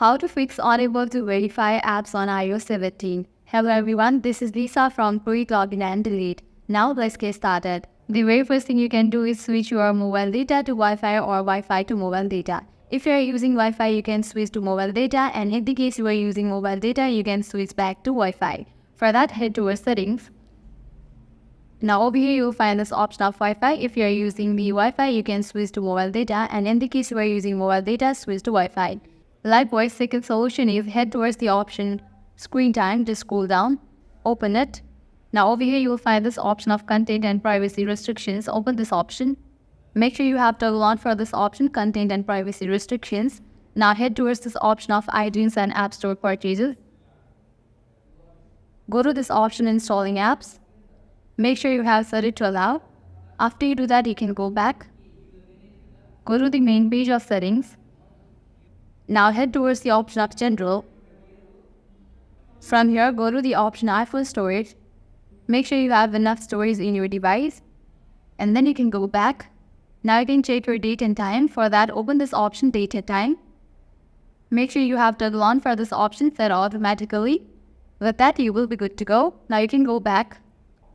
How to fix unable to verify apps on iOS 17. Hello everyone, this is Lisa from Quick Login and Delete. Now let's get started. The very first thing you can do is switch your mobile data to Wi-Fi or Wi-Fi to mobile data. If you are using Wi-Fi, you can switch to mobile data, and in the case you are using mobile data, you can switch back to Wi-Fi. For that, head to your settings. Now over here you will find this option of Wi-Fi. If you are using the Wi-Fi, you can switch to mobile data, and in the case you are using mobile data, switch to Wi-Fi. Likewise, second solution is head towards the option screen time. Just scroll down, open it. Now over here you will find this option of content and privacy restrictions. Open this option. Make sure you have toggle on for this option, content and privacy restrictions. Now head towards this option of iTunes and App Store purchases. Go to this option installing apps. Make sure you have set it to allow. After you do that, you can go back. Go to the main page of settings. Now head towards the option of general. From here, go to the option iPhone storage. Make sure you have enough storage in your device. And then you can go back. Now you can check your date and time. For that, open this option date and time. Make sure you have toggle on for this option set automatically. With that, you will be good to go. Now you can go back.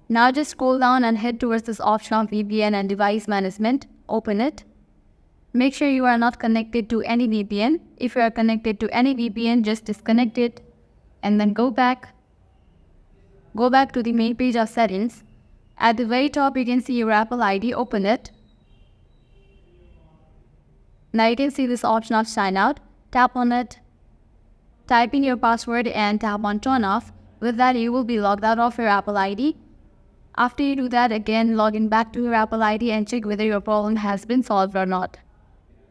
Now just scroll down and head towards this option of VPN and device management. Open it. Make sure you are not connected to any VPN. If you are connected to any VPN, just disconnect it and then go back. Go back to the main page of settings. At the very top, you can see your Apple ID. Open it. Now you can see this option of sign out. Tap on it. Type in your password and tap on turn off. With that, you will be logged out of your Apple ID. After you do that, again log in back to your Apple ID and check whether your problem has been solved or not.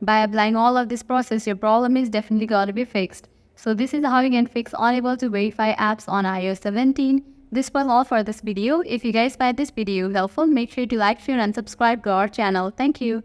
By applying all of this process, your problem is definitely going to be fixed. So this is how you can fix unable to verify apps on iOS 17. This was all for this video. If you guys find this video helpful, make sure to like, share and subscribe to our channel. Thank you.